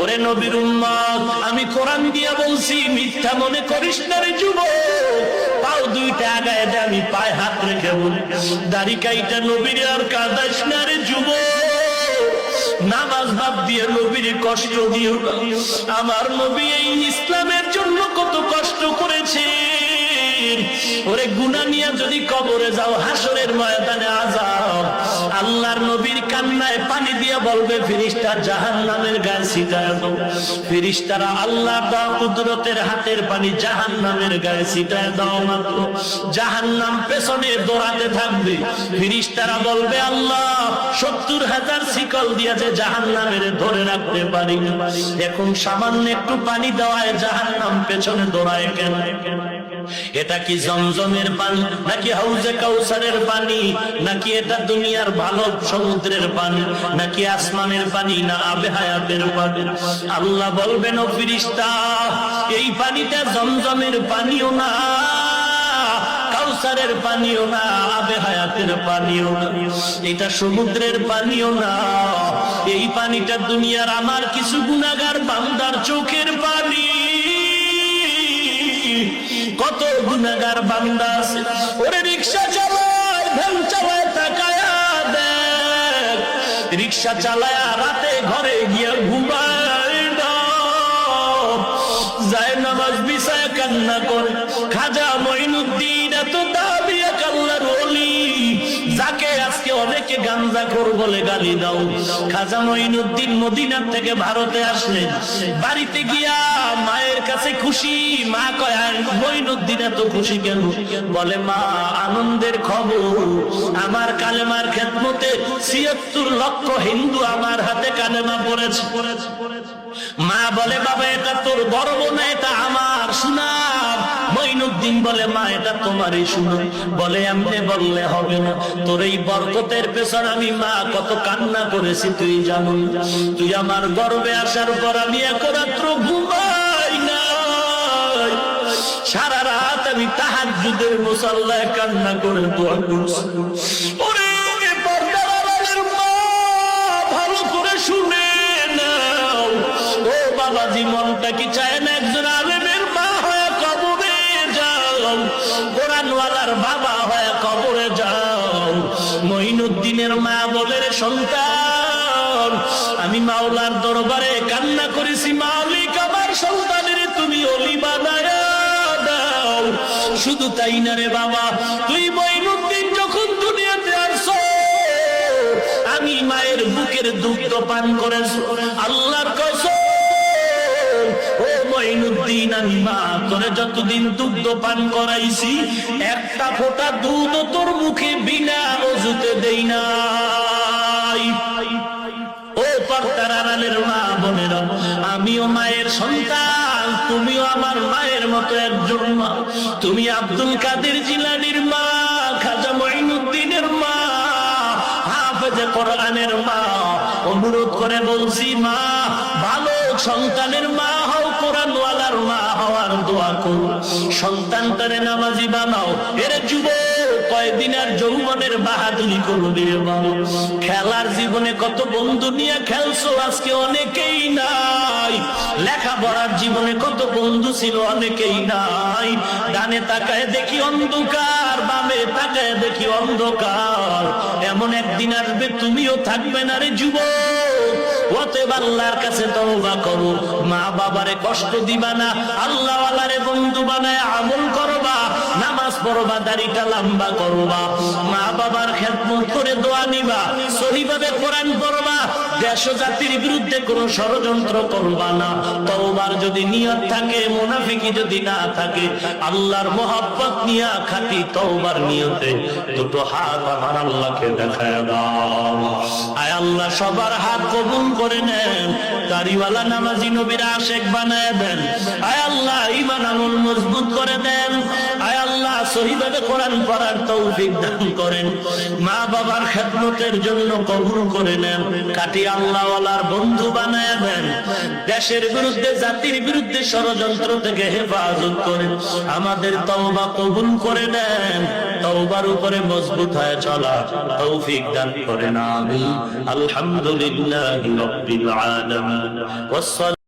ওরে নবীর উম্মত, আমি কোরআন দিয়া বলছি, মিথ্যা মনে করিস না রে যুবক। পাও দুইটা আগায় দে, আমি পায়ে হাত রেখে বলি, দাড়ি কাইটা নবীর আর কাঁদাস না রে যুবক। নামাজ বাদ দিয়ে নবীর কষ্ট দিও না। আমার নবী এই ইসলামের জন্য কত কষ্ট করেছে। ওরে গুনাহ নিয়ে যদি কবরে যাও, হাসরের ময়দানে আযাব, আল্লাহর নবীর কান্নায় পানি দিয়ে বলবে ফেরেশতা জাহান্নামের গায়ে ছিটায় দাও। ফেরেশতারা আল্লাহর দেওয়া কুদরতের হাতের পানি জাহান্নামের গায়ে ছিটায় দাও মাত্র জাহান্নাম পেছনে দৌড়াতে থাকবে। ফেরেশতারা বলবে আল্লাহ ৭০,০০০ শিকল দিয়ে যে জাহান্নামের ধরে রাখতে পারি, এখন সামান্য একটু পানি দেওয়ায় জাহান্নাম পেছনে দৌড়ায় কেন? এটা কি জমজমের পানি, নাকি হাউজে কাউসারের পানি, নাকি এটা দুনিয়ার ভালো সমুদ্রের পানি, নাকি আসমানের পানি, না আবে হায়াতের পানি? আল্লাহ বলবেন ও ফেরেশতা, এই পানিটা জমজমের পানিও না, কাউসারের পানিও না, আবে হায়াতের পানিও না, এটা সমুদ্রের পানিও না। এই পানিটা দুনিয়ার আমার কিছু গুনাহগার বান্দার চোখের পানি। কত গুনাহগার বান্দা আছে, ওরে রিকশা চালায়, ভ্যান চালায়, তাকায়া দেখ, রিকশা চালায় রাতে ঘরে গিয়ে ঘুমায় না, যায় নামাজ বিছায় কান্না করে। খাজা মঈনুদ্দিন এত দামি এক আল্লাহর ওলি, যাকে আজকে অনেকে গাঞ্জাখোর বলে গালি দাও, খাজা মঈনুদ্দিন মদিনার থেকে ভারতে আসলেন। বাড়িতে গিয়া মায়ের কাছে খুশি। মা কয় মঈনুদ্দিন এত খুশি কেন? বলে মা, আনন্দের খবর, আমার কালেমার খেদমতে ৭৬ লক্ষ হিন্দু আমার হাতে কালেমা পড়েছে। মা বলে বাবা, এটা তোর গর্ব না, এটা আমার সুনাম। মঈনুদ্দিন বলে মা, এটা তোমারই সুনাম। বলে এমনি বললে হবে না, তোর এই বরকতের পেছনে আমি মা কত কান্না করেছি তুই জানো। তুই আমার গর্বে আসার পর আমি এক রাত্র ঘুমাই নাই, সারা রাত আমি তাহাজ্জুদের মুসাল্লায় কান্না করে দোয়া করছি। ওরে পর্দার আড়ালের মা, ভালো করে শুনে নাও, ও বাবাজি, মনটা কি চায় না একজন আলেমের মা হয়ে কবরে যাও, কোরআনওয়ালার বাবা হয়ে কবরে যাও? মঈনুদ্দিনের মা বলে, রে সন্তান, আমি মাওলার দরবারে কান্না করেছি, মালিক আমার সন্তানের তুমি ওলি বানায়া দাও। শুধু তাই না রে বাবা, তুই মঈনুদ্দিন যখন দুনিয়াতে আসছো, আমি মায়ের বুকের দুগ্ধ পান করেছি। আল্লাহর কসম, ও মঈনুদ্দিন, আমি মা তোরে যতদিন দুগ্ধ পান করাইছি, একটা ফোঁটা দুধ তোর মুখে বিনা ওযুতে দেই নাই। ও পর্দার আড়ালের মা বোনেরা, আমিও মায়ের সন্তান, তুমিও আমার মায়ের মতো একজন মা। তুমি আব্দুল কাদের জিলানীর মা, খাজা মঈনুদ্দিনের মা, হাফেজে কোরআনের মা। অনুরোধ করে বলছি, মা ভালো সন্তানের মা হও, কোরআনওয়ালার মা হওয়ার দোয়া করো, সন্তানটারে নামাজি বানাও। এর যুবক, কয়দিন আর যৌবনের বাহাদুরি করবে বাবা। খেলার জীবনে কত বন্ধু নিয়ে খেলছো, আজকে অনেকেই নাই। লেখাপড়ার জীবনে কত বন্ধু ছিল, অনেকেই নাই। ডানে তাকায় দেখি অন্ধকার, বামে তাকায় দেখি অন্ধকার। এমন একদিন আসবে তুমিও থাকবে না রে যুবক। অতএব আল্লাহর কাছে তওবা করো, মা বাবারে কষ্ট দিবা না, আল্লাহওয়ালারে বন্ধু বানায় আমল করবা, নামাজ পড়বা, দাড়িটা লম্বা করবা, মা বাবার খেদমত করে দোয়া নিবা, সহিভাবে কোরআন পড়বা, দেশ ও জাতির বিরুদ্ধে কোনো ষড়যন্ত্র করবা না। তওবার যদি নিয়ত থাকে, মুনাফিকি যদি না থাকে, আল্লাহর মহব্বত নিয়া খাঁটি তওবার নিয়তে দুটো হাত আমার আল্লাহকে দেখায় দাও। আয় আল্লাহ, সবার হাত কবুল করে নেন, দাড়িওয়ালা নামাজি নবীর আশিক বানায় দেন। আয় আল্লাহ, ঈমান আমল মজবুত করে দেন। আয় আল্লাহ, সহিভাবে কোরআন পড়ার তৌফিক দান করেন। মা বাবার খেদমতের জন্য কবুল করে নেন। কাটি আল্লাহওয়ালার বন্ধু বানায় দেন। দেশের বিরুদ্ধে, জাতির বিরুদ্ধে ষড়যন্ত্র থেকে হেফাজত করেন। আমাদের তওবা কবুল করে নেন। তওবার উপরে মজবুত হয়ে চলা তৌফিক দান করেন। আমিন। আলহামদুলিল্লাহি রাব্বিল আলামিন।